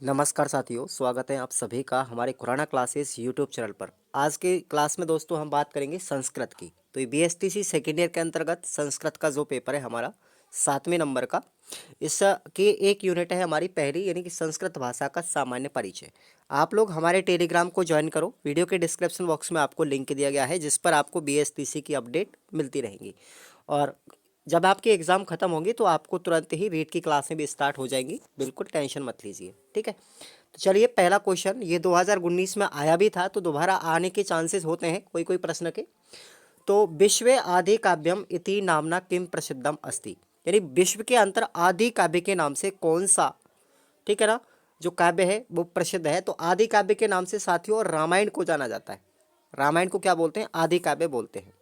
नमस्कार साथियों, स्वागत है आप सभी का हमारे खुराना क्लासेस यूट्यूब चैनल पर। आज के क्लास में दोस्तों हम बात करेंगे संस्कृत की। तो ये बीएसटीसी सेकेंड ईयर के अंतर्गत संस्कृत का जो पेपर है हमारा 7वें नंबर का, इसकी एक यूनिट है हमारी पहली, यानी कि संस्कृत भाषा का सामान्य परिचय। आप लोग हमारे टेलीग्राम को ज्वाइन करो। वीडियो के डिस्क्रिप्शन बॉक्स में आपको लिंक दिया गया है जिस पर आपको बीएसटीसी की अपडेट मिलती रहेंगी। और जब आपकी एग्ज़ाम खत्म होंगी तो आपको तुरंत ही रीट की क्लासें भी स्टार्ट हो जाएंगी, बिल्कुल टेंशन मत लीजिए, ठीक है। तो चलिए, पहला क्वेश्चन ये 2019 में आया भी था तो दोबारा आने के चांसेस होते हैं कोई कोई प्रश्न के। तो विश्व आदि काव्यम इति नामना किम प्रसिद्धम अस्ति, यानी विश्व के अंतर आदि काव्य के नाम से कौन सा, ठीक है ना, जो काव्य है वो प्रसिद्ध है। तो आदि काव्य के नाम से साथियों रामायण को जाना जाता है। रामायण को क्या बोलते हैं? आदि काव्य बोलते हैं।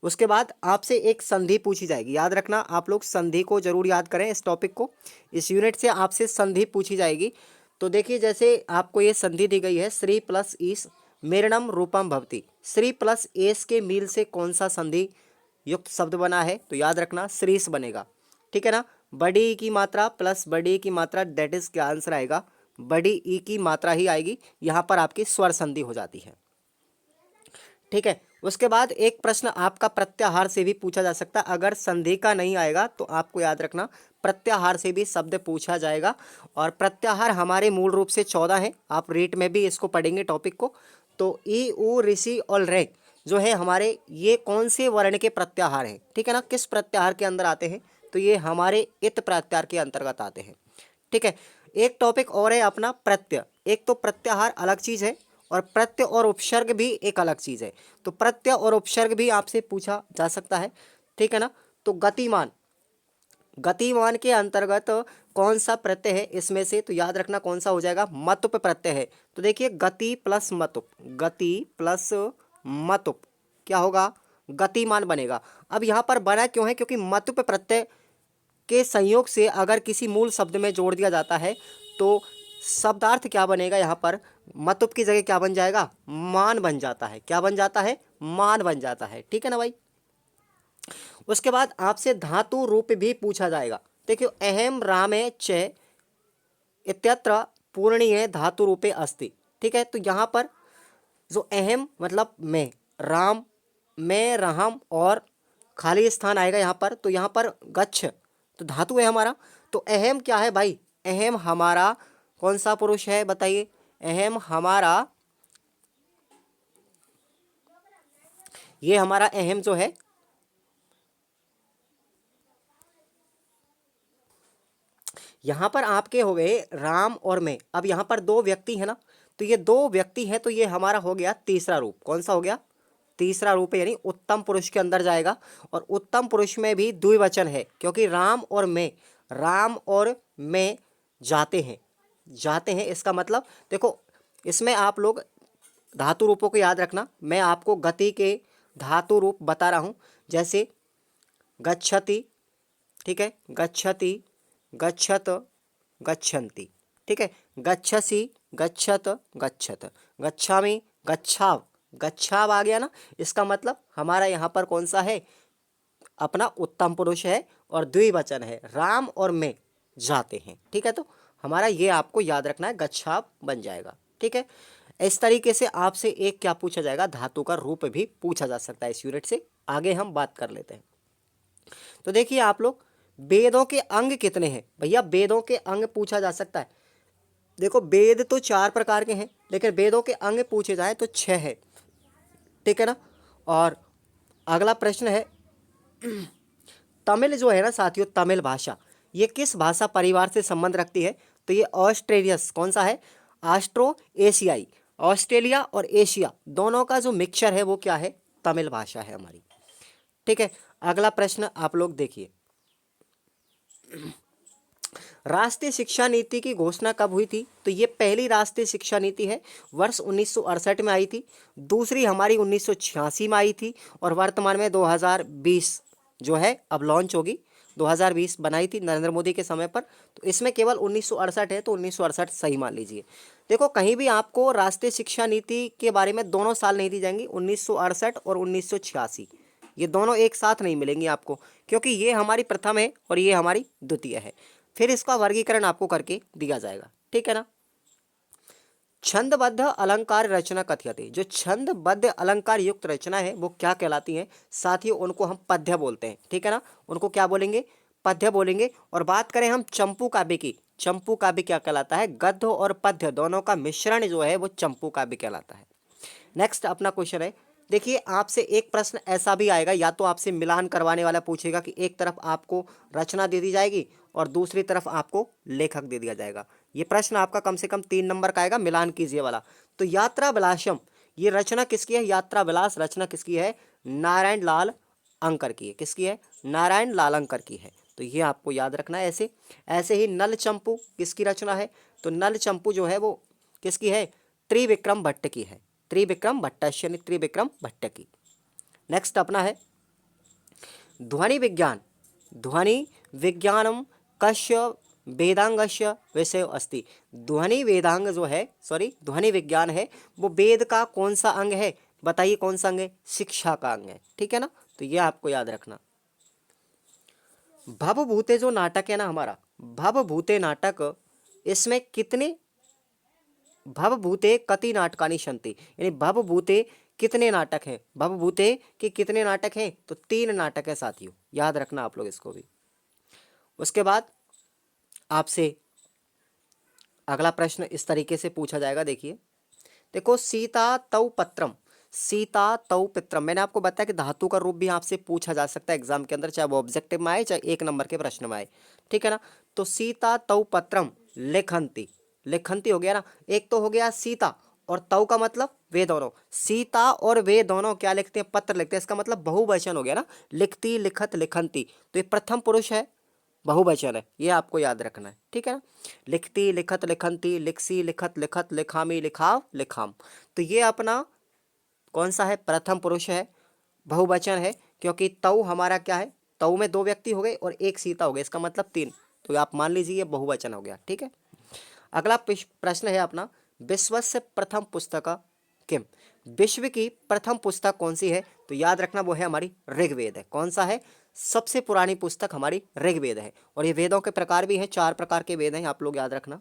उसके बाद आपसे एक संधि पूछी जाएगी, याद रखना आप लोग संधि को जरूर याद करें। इस टॉपिक को, इस यूनिट से आपसे संधि पूछी जाएगी। तो देखिए, जैसे आपको ये संधि दी गई है, श्री प्लस ईस मेरणम रूपम भवती। श्री प्लस एस के मील से कौन सा संधि युक्त शब्द बना है? तो याद रखना श्रीस बनेगा, ठीक है ना। बड़ी ई की मात्रा प्लस बड़ी ई की मात्रा, दैट इज क्या आंसर आएगा? बड़ी ई की मात्रा ही आएगी। यहाँ पर आपकी स्वर संधि हो जाती है, ठीक है। उसके बाद एक प्रश्न आपका प्रत्याहार से भी पूछा जा सकता है। अगर संधि का नहीं आएगा तो आपको याद रखना प्रत्याहार से भी शब्द पूछा जाएगा। और प्रत्याहार हमारे मूल रूप से 14 है। आप रीट में भी इसको पढ़ेंगे टॉपिक को। तो ई उ ऋषि और रे जो है हमारे, ये कौन से वर्ण के प्रत्याहार हैं, ठीक है ना, किस प्रत्याहार के अंदर आते हैं? तो ये हमारे इत प्रत्याहार के अंतर्गत आते हैं, ठीक है। एक टॉपिक और है अपना प्रत्यय। एक तो प्रत्याहार अलग चीज है और प्रत्यय और उपसर्ग भी एक अलग चीज है। तो प्रत्यय और उपसर्ग भी आपसे पूछा जा सकता है, ठीक है ना। तो गतिमान, गतिमान के अंतर्गत कौन सा प्रत्यय है इसमें से? तो याद रखना कौन सा हो जाएगा? मतुप प्रत्यय है। तो देखिए, गति प्लस मतुप, गति प्लस मतुप क्या होगा? गतिमान बनेगा। अब यहाँ पर बना क्यों है? क्योंकि मतुप प्रत्यय के संयोग से अगर किसी मूल शब्द में जोड़ दिया जाता है तो शब्दार्थ क्या बनेगा? यहाँ पर मतुप की जगह क्या बन जाएगा? मान बन जाता है। क्या बन जाता है? मान बन जाता है, ठीक है ना भाई। उसके बाद आपसे धातु रूप भी पूछा जाएगा। देखियो, अहम रामे च इत्यत्र पूर्णीय धातु रूपे अस्ति, ठीक है। तो यहाँ पर जो अहम मतलब मैं, राम मैं रहम और खाली स्थान आएगा यहाँ पर। तो यहाँ पर गच्छ तो धातु है हमारा। तो अहम क्या है भाई? अहम हमारा कौन सा पुरुष है बताइए? अहम हमारा, ये हमारा अहम जो है, यहाँ पर आपके हो गए राम और मैं। अब यहाँ पर दो व्यक्ति है ना, तो ये दो व्यक्ति हैं, तो ये हमारा हो गया तीसरा रूप। कौन सा हो गया? तीसरा रूप है, यानी उत्तम पुरुष के अंदर जाएगा। और उत्तम पुरुष में भी द्विवचन है, क्योंकि राम और मैं जाते हैं, जाते हैं। इसका मतलब देखो, इसमें आप लोग धातु रूपों को याद रखना। मैं आपको गति के धातु रूप बता रहा हूँ। जैसे गच्छति, ठीक है, गच्छति, गच्छत, गच्छन्ति, ठीक है, गच्छसि, गच्छत, गच्छत, गच्छामि, गच्छाव, गच्छाव आ गया ना। इसका मतलब हमारा यहाँ पर कौन सा है? अपना उत्तम पुरुष है और द्विवचन है, राम और मैं जाते हैं, ठीक है। तो हमारा ये आपको याद रखना है, गच्छाव बन जाएगा, ठीक है। इस तरीके से आपसे एक क्या पूछा जाएगा? धातु का रूप भी पूछा जा सकता है। इस यूनिट से आगे हम बात कर लेते हैं। तो देखिए आप लोग, वेदों के अंग कितने हैं भैया? वेदों के अंग पूछा जा सकता है। देखो, वेद तो 4 प्रकार के हैं, लेकिन वेदों के अंग पूछे जाए तो 6 है, ठीक है ना। और अगला प्रश्न है, तमिल जो है ना साथियों, तमिल भाषा ये किस भाषा परिवार से संबंध रखती है? तो ये ऑस्ट्रेलियस, कौन सा है? ऑस्ट्रो एशियाई। ऑस्ट्रेलिया और एशिया दोनों का जो मिक्सचर है वो क्या है? तमिल भाषा है हमारी, ठीक है। अगला प्रश्न आप लोग देखिए, राष्ट्रीय शिक्षा नीति की घोषणा कब हुई थी? तो ये पहली राष्ट्रीय शिक्षा नीति है, वर्ष 1968 में आई थी। दूसरी हमारी 1986 में आई थी। और वर्तमान में 2020 जो है अब लॉन्च होगी। 2020 बनाई थी नरेंद्र मोदी के समय पर। तो इसमें केवल 1968 है, तो 1968 सही मान लीजिए। देखो, कहीं भी आपको राष्ट्रीय शिक्षा नीति के बारे में दोनों साल नहीं दी जाएंगी, 1968 और 1986, ये दोनों एक साथ नहीं मिलेंगी आपको, क्योंकि ये हमारी प्रथम है और ये हमारी द्वितीय है। फिर इसका वर्गीकरण आपको करके दिया जाएगा, ठीक है ना। छंदबद्ध अलंकार रचना कथ्यते। जो छंदबद्ध अलंकार युक्त रचना है वो क्या कहलाती है साथियों, उनको हम पद्य बोलते हैं। ठीक है ना, उनको क्या बोलेंगे, पद्य बोलेंगे। और बात करें हम चंपू काव्य की, चंपू काव्य क्या कहलाता है, गद्य और पद्य दोनों का मिश्रण जो है वो चंपू काव्य कहलाता है। नेक्स्ट अपना क्वेश्चन है, देखिए आपसे एक प्रश्न ऐसा भी आएगा, या तो आपसे मिलान करवाने वाला पूछेगा कि एक तरफ आपको रचना दे दी जाएगी और दूसरी तरफ आपको लेखक दे दिया जाएगा। ये प्रश्न आपका कम से कम 3 नंबर का आएगा, मिलान कीजिए वाला। तो यात्रा विलासम, ये रचना किसकी है, यात्रा विलास रचना किसकी है, नारायण लाल अंकर की है। किसकी है, नारायण लाल अंकर की है। तो ये आपको याद रखना है। ऐसे ऐसे ही नल चंपू किसकी रचना है, तो नल चंपू जो है वो किसकी है, त्रिविक्रम भट्ट की है। त्रिविक्रम भट्टस्य यानी त्रिविक्रम भट्ट की। नेक्स्ट अपना है ध्वनि विज्ञान। ध्वनि विज्ञानम कस्य वेदांगस्य विषय अस्ति। ध्वनि वेदांग जो है, सॉरी ध्वनि विज्ञान है, वो वेद का कौन सा अंग है, बताइए कौन सा अंग है, शिक्षा का अंग है। ठीक है ना, तो ये आपको याद रखना। भवभूते जो नाटक है ना हमारा, भवभूते नाटक, इसमें कितने, भवभूते कति नाटकानि सन्ति, यानी भवभूते कितने नाटक हैं, भवभूते के कितने नाटक हैं, तो 3 नाटक है साथियों, याद रखना आप लोग इसको भी। उसके बाद आपसे अगला प्रश्न इस तरीके से पूछा जाएगा, देखिए देखो, सीता तौ पत्रम, सीता तौ पित्रम, मैंने आपको बताया कि धातु का रूप भी आपसे पूछा जा सकता है एग्जाम के अंदर, चाहे वो ऑब्जेक्टिव में आए चाहे 1 नंबर के प्रश्न में आए। ठीक है ना, तो सीता तौ पत्रम लिखंती, लिखंती हो गया ना, एक तो हो गया सीता, और तौ का मतलब वे दोनों, सीता और वे दोनों क्या लिखते हैं, पत्र लिखते हैं, इसका मतलब बहुवचन हो गया ना, लिखती लिखत लिखंती, तो ये प्रथम पुरुष है, बहुवचन है, ये आपको याद रखना है। ठीक है ना, लिखती लिखत लिखंती, लिखसी लिखत लिखत, लिखामी लिखाव लिखाम, तो ये अपना कौन सा है, प्रथम पुरुष है, बहुवचन है, क्योंकि तौ हमारा क्या है, तौ में 2 व्यक्ति हो गए और एक सीता हो गए, इसका मतलब 3, तो आप मान लीजिए ये बहुवचन हो गया। ठीक है, अगला प्रश्न है अपना, विश्वस्य प्रथम पुस्तक किम, विश्व की प्रथम पुस्तक कौन सी है, तो याद रखना वो है हमारी ऋग्वेद है। कौन सा है, सबसे पुरानी पुस्तक हमारी ऋग्वेद है। और ये वेदों के प्रकार भी हैं, 4 प्रकार के वेद हैं, आप लोग याद रखना।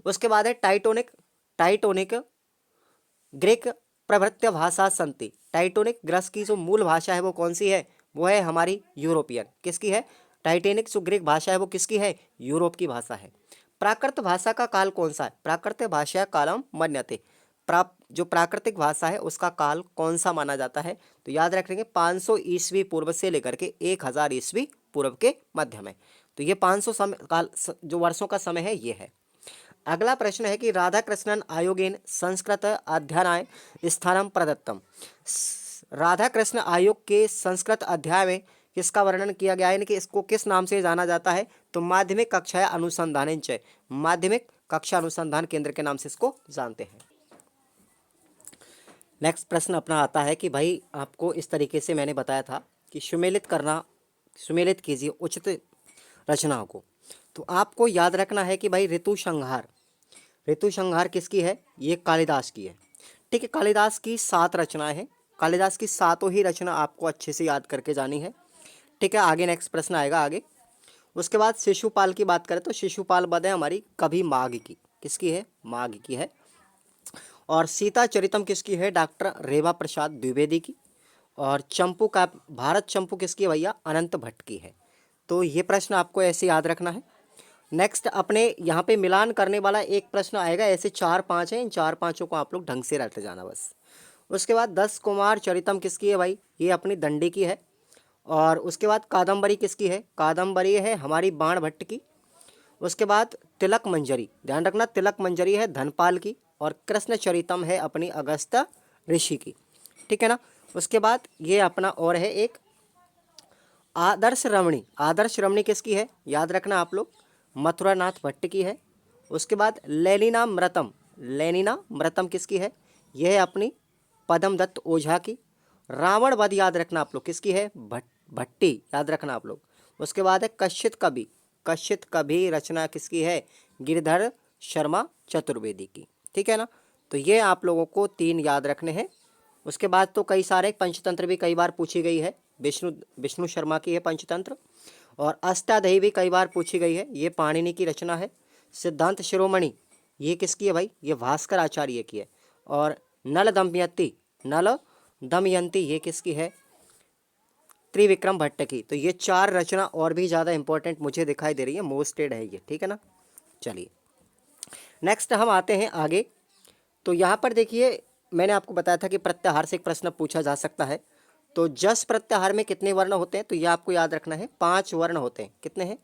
उसके बाद है टाइटोनिक, टाइटोनिक ग्रीक प्रभृत्य भाषा संति, टाइटोनिक ग्रस की जो मूल भाषा है वो कौन सी है, वो है हमारी यूरोपियन। किसकी है, टाइटेनिक जो ग्रीक भाषा है वो किसकी है, यूरोप की भाषा है। प्राकृत भाषा का काल कौन सा है, प्राकृत भाषा कालम मन्यते, जो प्राकृतिक भाषा है उसका काल कौन सा माना जाता है, तो याद रखेंगे 500 ईस्वी पूर्व से लेकर के 1000 ईस्वी पूर्व के मध्य में, तो ये 500 समय काल जो वर्षों का समय है ये है। अगला प्रश्न है कि राधा कृष्णन आयोगेन संस्कृत अध्ययनाय स्थानम प्रदत्तम, राधा कृष्ण आयोग के संस्कृत अध्याय में किसका वर्णन किया गया है, यानी कि इसको किस नाम से जाना जाता है, तो माध्यमिक कक्षा अनुसंधान, माध्यमिक कक्षा अनुसंधान केंद्र के नाम से इसको जानते हैं। नेक्स्ट प्रश्न अपना आता है कि भाई आपको इस तरीके से मैंने बताया था कि सुमेलित करना, सुमेलित कीजिए उचित रचनाओं को, तो आपको याद रखना है कि भाई ऋतु संहार, ऋतु संहार किसकी है, ये कालिदास की है। ठीक है, कालिदास की 7 रचनाएं हैं, कालिदास की 7 ही रचना आपको अच्छे से याद करके जानी है। ठीक है, आगे नेक्स्ट प्रश्न आएगा आगे। उसके बाद शिशुपाल की बात करें तो शिशुपाल वध है हमारी कभी माघ की, किसकी है, माघ की है। और सीता चरितम किसकी है, डॉक्टर रेवा प्रसाद द्विवेदी की। और चंपू का भारत चंपू किसकी है भैया, अनंत भट्ट की है। तो ये प्रश्न आपको ऐसे याद रखना है। नेक्स्ट अपने यहाँ पे मिलान करने वाला एक प्रश्न आएगा, ऐसे 4-5 हैं, इन 4-5 को आप लोग ढंग से रटते जाना बस। उसके बाद 10 कुमार चरितम किसकी है भाई, ये अपनी दंडी की है। और उसके बाद कादम्बरी किसकी है, कादम्बरी है हमारी बाण भट्ट की। उसके बाद तिलक मंजरी, ध्यान रखना तिलक मंजरी है धनपाल की। और कृष्ण चरितम है अपनी अगस्त्य ऋषि की। ठीक है ना, उसके बाद ये अपना और है एक आदर्श रमणी, आदर्श रमणी किसकी है, याद रखना आप लोग, मथुरानाथ भट्ट की है। उसके बाद लेनिना मृतम, लेनिना मृतम किसकी है, यह है अपनी पदम दत्त ओझा की। रावण वध याद रखना आप लोग किसकी है, भट्टी, याद रखना आप लोग। उसके बाद है कश्यप कवि, कश्यप कवि रचना किसकी है, गिरधर शर्मा चतुर्वेदी की। ठीक है ना, तो ये आप लोगों को 3 याद रखने हैं। उसके बाद तो कई सारे, पंचतंत्र भी कई बार पूछी गई है, विष्णु शर्मा की है पंचतंत्र। और अष्टादही भी कई बार पूछी गई है, ये पाणिनि की रचना है। सिद्धांत शिरोमणि ये किसकी है भाई? ये भास्कर आचार्य की है। और नल दमयंती ये किसकी है? त्रिविक्रम भट्ट की। तो ये 4 रचना और भी ज़्यादा इंपॉर्टेंट मुझे दिखाई दे रही है, मोस्टेड है ये, ठीक है ना। चलिए नेक्स्ट हम आते हैं आगे। तो यहाँ पर देखिए, मैंने आपको बताया था कि प्रत्याहार से एक प्रश्न पूछा जा सकता है। तो जस प्रत्याहार में कितने वर्ण होते हैं? तो ये आपको याद रखना है, 5 वर्ण होते हैं। कितने हैं?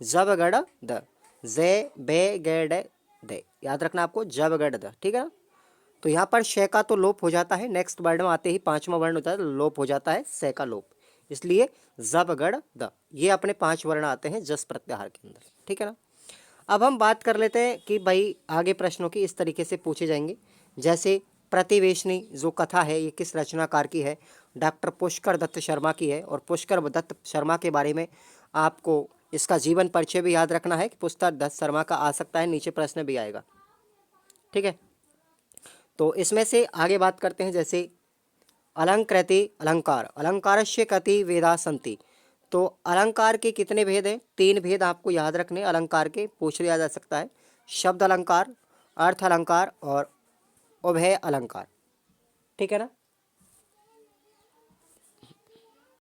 जब गड़ the, J bay gay day they, याद रखना आपको, जब गड़ द, ठीक है ना। तो यहाँ पर शय का तो लोप हो जाता है, नेक्स्ट वर्ड में आते ही 5वां वर्ण होता है, लोप हो जाता है, शय का लोप। इसलिए जब गड़ द, ये अपने 5 वर्ण आते हैं जस प्रत्याहार के अंदर, ठीक है ना। अब हम बात कर लेते हैं कि भाई आगे प्रश्नों की इस तरीके से पूछे जाएंगे। जैसे प्रतिवेशनी जो कथा है, ये किस रचनाकार की है? डॉक्टर पुष्कर दत्त शर्मा की है। और पुष्कर दत्त शर्मा के बारे में आपको इसका जीवन परिचय भी याद रखना है कि पुष्कर दत्त शर्मा का आ सकता है, नीचे प्रश्न भी आएगा, ठीक है। तो इसमें से आगे बात करते हैं। जैसे अलंकृति अलंकार, अलंकारस्य कति वेदा संति। तो अलंकार के कितने भेद हैं? 3 भेद आपको याद रखने अलंकार के, पूछ लिया जा सकता है। शब्द अलंकार, अर्थ अलंकार और उभय अलंकार, ठीक है ना।